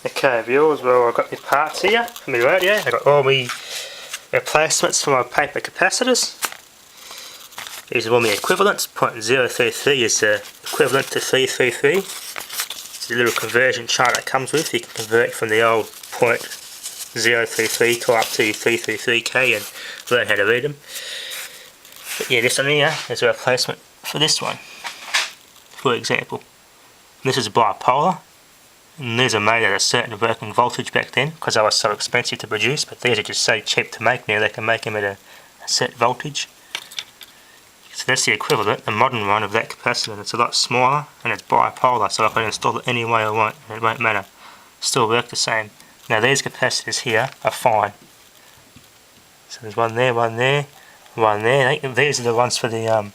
Okay viewers, well I've got my parts here for my radio. I've got all my replacements for my paper capacitors. These are all my equivalents. 0.033 is equivalent to 333. It's a little conversion chart that comes with. You can convert from the old 0.033 to up to 333k and learn how to read them. But yeah, this one here is a replacement for this one, for example. This is bipolar. And these are made at a certain working voltage back then because they were so expensive to produce, but these are just so cheap to make now they can make them at a set voltage. So that's the equivalent, the modern one of that capacitor. It's a lot smaller and it's bipolar, so I can install it any way I want and it won't matter. Still work the same. Now these capacitors here are fine. So there's one there, one there, one there. These are the ones for the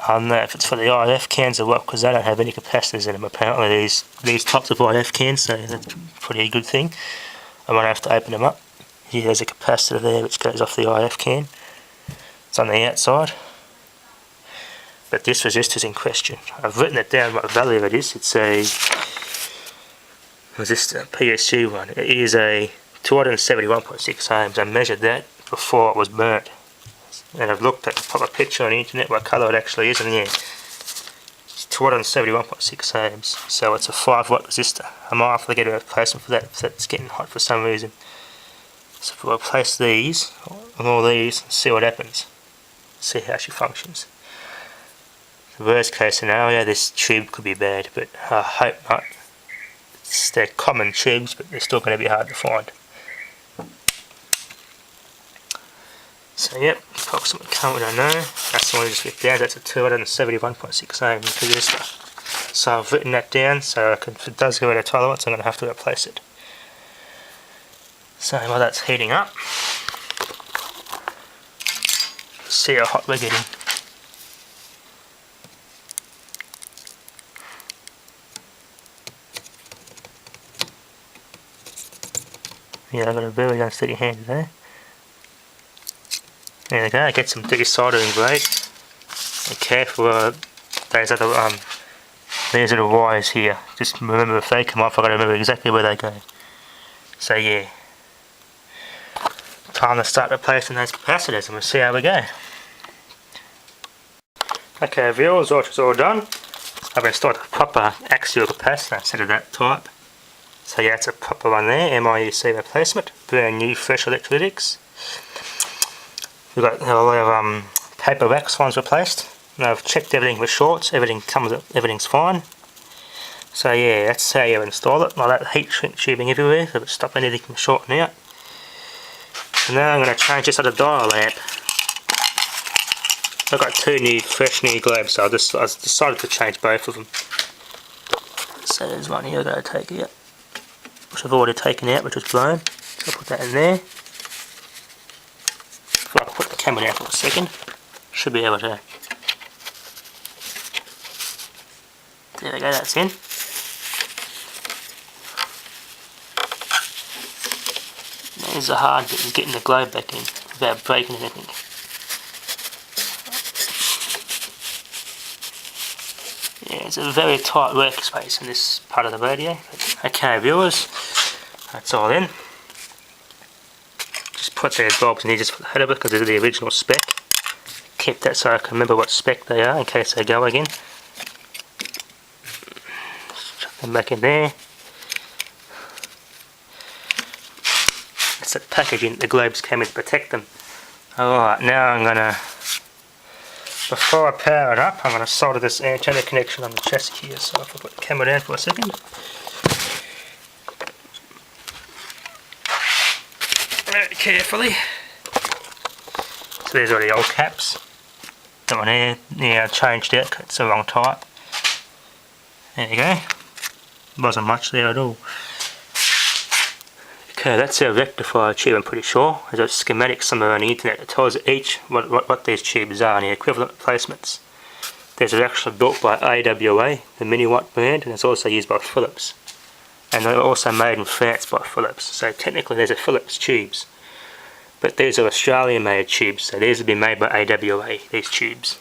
I don't know if it's for the IF cans or what, because they don't have any capacitors in them apparently, these types of IF cans, so that's a pretty good thing. I won't have to open them up. Here there's a capacitor there which goes off the IF can. It's on the outside. But this resistor's in question. I've written it down what value it is. It's a resistor, PSG one. It is a 271.6 ohms. I measured that before it was burnt. And I've looked at the proper picture on the internet what colour it actually is, and yeah, it's 271.6 ohms, so it's a 5 watt resistor. I might have to get a replacement for that if that's getting hot for some reason. So if I replace these and all these and see what happens, see how she functions. The worst case scenario, this tube could be bad, but I hope not. They're common tubes, but they're still going to be hard to find. So yep, approximate current I know. That's the one I just written down. That's a 271.6 ohm resistor. So I've written that down, so if it does go out of tolerance, I'm going to have to replace it. So while that's heating up, see how hot we're getting. Yeah, I've got a very unsteady hand there. There we go, get some desoldering blade. Be careful, these are the wires here. Just remember if they come off, I've got to remember exactly where they go. So yeah, time to start replacing those capacitors and we'll see how we go. Okay viewers, watch is all done. I've installed a proper axial capacitor instead of that type. So yeah, it's a proper one there, MIUC replacement, brand new fresh electrolytics. We've got a lot of paper wax ones replaced. And I've checked everything for shorts, everything's fine. So yeah, that's how you install it. Like that heat shrink tubing everywhere, so it stop anything from shorting out. So now I'm going to change this other dial lamp. I've got two fresh new globes, so I decided to change both of them. So there's one here I've got to take out, which I've already taken out, which was blown. So I'll put that in there. If I put the camera down for a second, should be able to. There we go, that's in. There's the hard bit, is getting the globe back in without breaking anything. Yeah, it's a very tight workspace in this part of the radio. Okay viewers, that's all in. Just put these bulbs in here just for the head of it because they're the original spec. Keep that so I can remember what spec they are in case they go again. Chuck them back in there. That's the packaging the globes came in to protect them. Alright, now I'm gonna, before I power it up, I'm gonna solder this antenna connection on the chassis here. So if I put the camera down for a second. Very carefully. So there's all the old caps. That one here, yeah, I changed it, it's the wrong type. There you go. Wasn't much there at all. Okay, that's our rectifier tube, I'm pretty sure. There's a schematic somewhere on the internet that tells each what these tubes are and the equivalent replacements. These are actually built by AWA, the mini watt brand, and it's also used by Philips. And they're also made in France by Philips. So technically these are Philips tubes. But these are Australian made tubes, so these have been made by AWA, these tubes.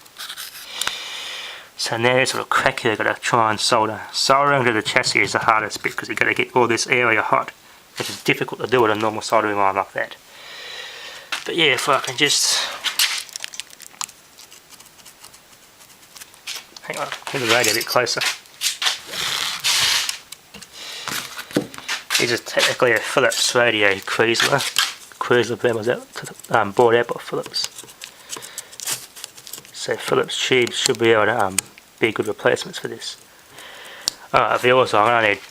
So now this little crack here I've got to try and solder. Soldering to the chassis is the hardest bit because you've got to get all this area hot, which is difficult to do with a normal soldering iron like that. But yeah, if I can just... Hang on, move the radio a bit closer. This is technically a Philips radio Kriesler. Kriesler brand was out, bought out by Philips. So Philips tubes should be able to be good replacements for this. Alright, viewers, I'm going to need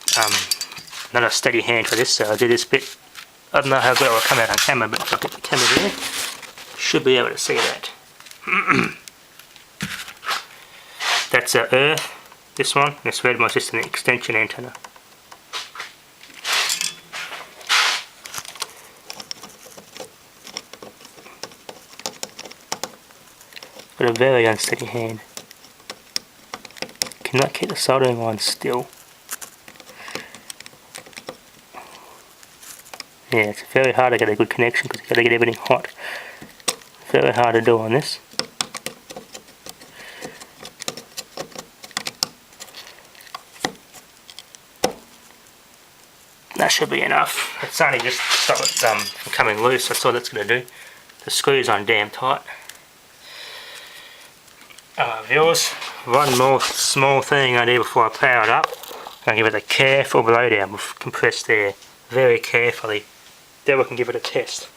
another steady hand for this, so I'll do this bit. I don't know how good it will come out on camera, but if I get the camera there, should be able to see that. That's our earth, this one. This red one's just an extension antenna. Got a very unsteady hand. Cannot keep the soldering iron still. Yeah, it's very hard to get a good connection because you've got to get everything hot. Very hard to do on this. That should be enough. It's only just to stop it from coming loose. That's all that's going to do. The screw's on damn tight. Viewers, one more small thing I do before I power it up. I'm going to give it a careful blowdown with compressed air. Very carefully. Then we can give it a test.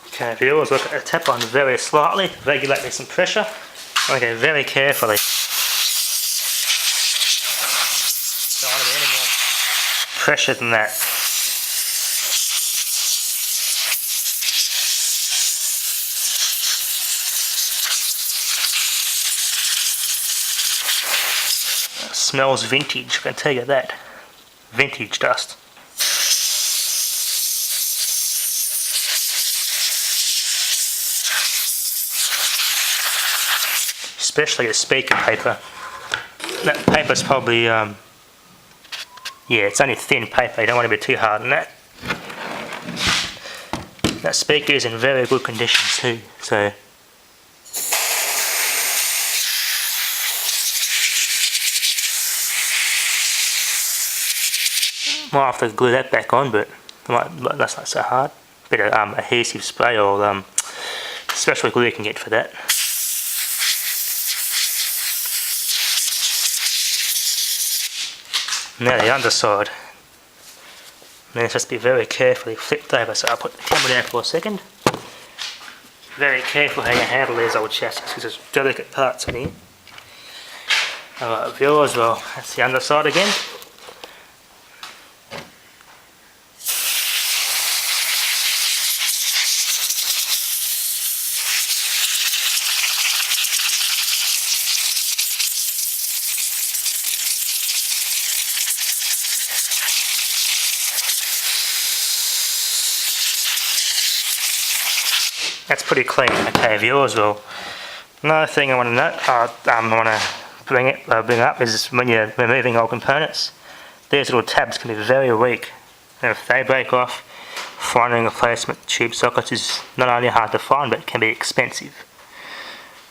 Okay viewers, look at the tap on very slightly, regulate with some pressure. Okay, very carefully. Don't want to be any more pressure than that. Smells vintage, I can tell you that. Vintage dust. Especially the speaker paper. That paper's probably, yeah, it's only thin paper, you don't want to be too hard on that. That speaker is in very good condition too, so. Might have to glue that back on, but that's not so hard. Bit of adhesive spray or special glue you can get for that. Now the underside. Now this has to be very carefully flipped over, so I'll put the camera down for a second. Very careful how you handle these old chassis because there's delicate parts in here. Alright viewers, well that's the underside again. That's pretty clean. Okay, viewers. Well, another thing I want to note, bring up is when you're removing old components, these little tabs can be very weak, and if they break off, finding a replacement tube sockets is not only hard to find, but it can be expensive.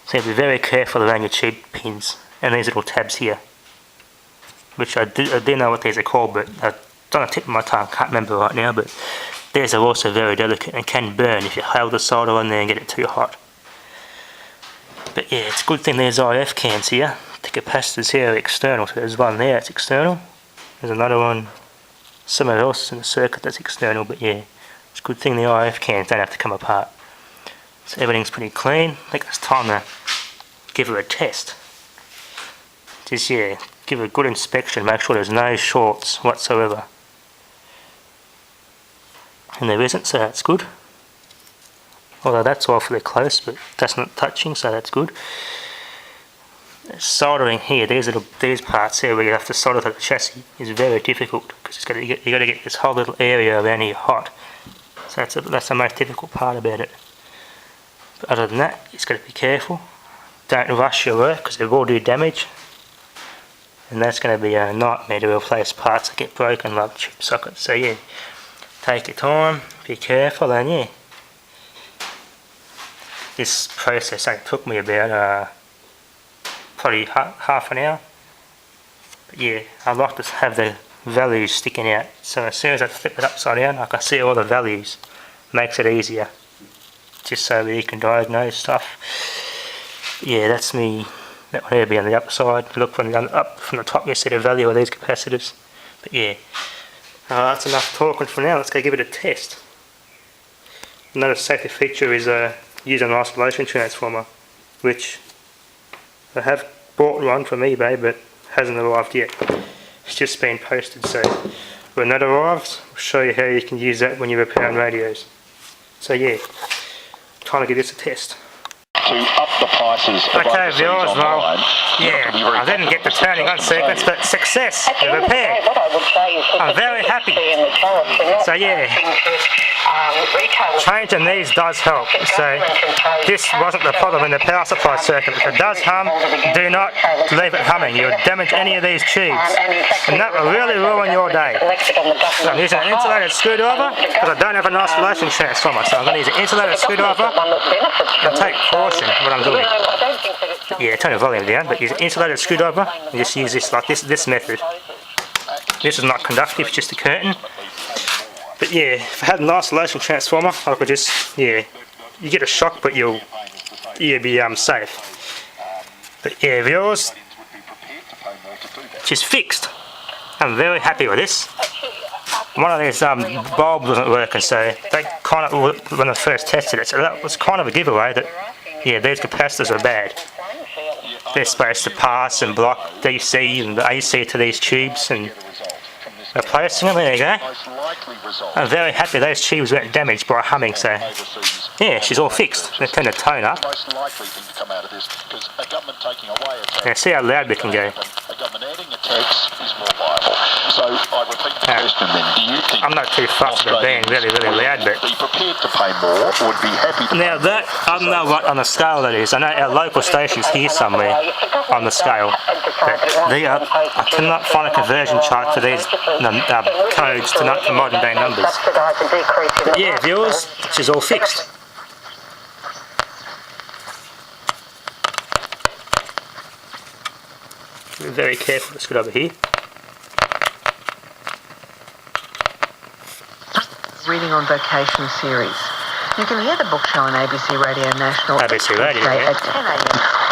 So you have to be very careful around your tube pins and these little tabs here, which I do know what these are called, but on the tip of my tongue, I can't remember right now. But these are also very delicate and can burn if you hold the solder on there and get it too hot. But yeah, it's a good thing there's IF cans here. The capacitors here are external, so there's one there that's external. There's another one somewhere else in the circuit that's external, but yeah, it's a good thing the IF cans don't have to come apart. So everything's pretty clean. I think it's time to give her a test. Just yeah, give her a good inspection, make sure there's no shorts whatsoever. And there isn't, so that's good. Although that's awfully close, but that's not touching, so that's good. Soldering here, these parts here where you have to solder to the chassis is very difficult because you got to get this whole little area around here hot. So that's the most difficult part about it. But other than that, you just got to be careful. Don't rush your work because it will do damage. And that's going to be a nightmare to replace parts that get broken like tube sockets. So yeah, take your time, be careful, and yeah. this process only took me about probably half an hour. But yeah, I like to have the values sticking out, so as soon as I flip it upside down I can see all the values. Makes it easier, just so that you can diagnose stuff. Yeah, that's me. That one here be on the upside. Look from the top, you see the value of these capacitors. But yeah, that's enough talking for now. Let's go give it a test. Another safety feature is use an isolation transformer, which I have bought one from eBay but hasn't arrived yet. It's just been posted, so when that arrives I'll show you how you can use that when you're repairing radios. So yeah, trying to give this a test. To up the prices of okay viewers, well, yeah, I didn't get the turning on sequence, but success, the repair. I'm very happy. So yeah, changing these does help. So this wasn't the problem in the power supply circuit. If it does hum, do not leave it humming. You'll damage any of these tubes, and that will really ruin your day. So I'm using an insulated screwdriver because I don't have an isolation transformer, so I'm going to use an insulated screwdriver and take caution what I'm doing. Yeah, turn the volume down, but use an insulated screwdriver and just use this like this method. This is not conductive, it's just a curtain. But yeah, if I had an isolation transformer, I could just, yeah, you get a shock, but you'll be safe. But yeah, viewers, she's fixed. I'm very happy with this. One of these bulbs wasn't working, so they kind of, when I first tested it, so that was kind of a giveaway that, yeah, these capacitors are bad. They're supposed to pass and block DC and the AC to these tubes, and replacing them, there you go. I'm very happy those tubes weren't damaged by humming, so yeah, she's all fixed. Let's turn the tone up. Now see how loud we can go. I'm not too fussed about being really loud, but now that, I don't know what on the scale that is. I know our local station's here somewhere on the scale, but I cannot find a conversion chart for these codes to modern day numbers. But yeah, viewers, she's all fixed. Be very careful. Let's get over here. Reading on Vocation series. You can hear the book show on ABC Radio National ABC Radio, at 10 a.m.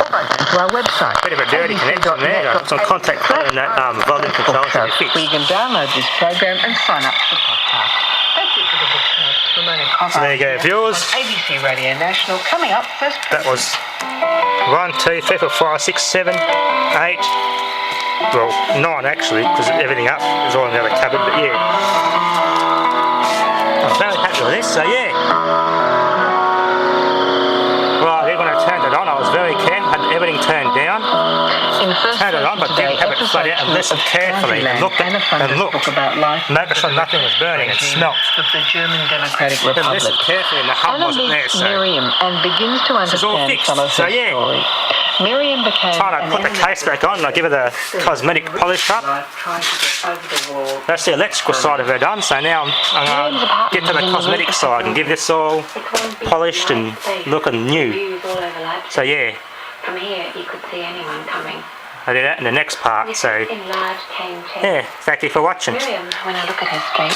or by going to our website. Bit of a dirty connection there. Got some contact in that volume control to be fixed. Where you can download this program and sign up for the podcast. That's it for the book show. So there you go, viewers. ABC Radio National coming up first. That was 1, 2, 3, 4, 5, 6, 7, 8. Well, 9 actually, because everything up is all in the other cupboard. But yeah, I'm very happy with this. So yeah. Well, when I turned it on, I was very careful. Had everything turned down. Turned it on, but didn't have it flood out and listened carefully and looked, making sure nothing was burning and smelt. The German Democratic Republic. And listened carefully and the hum wasn't there, so Miriam and begins to understand some of her story. Miriam became trying to put the case back on and I give her the cosmetic polish up. That's the electrical side of her done, so now I'm going to get to the cosmetic side and give this all polished and looking new. So yeah, from here you could see anyone coming. I do that in the next part, so yeah, thank you for watching. Miriam, when I look at her street,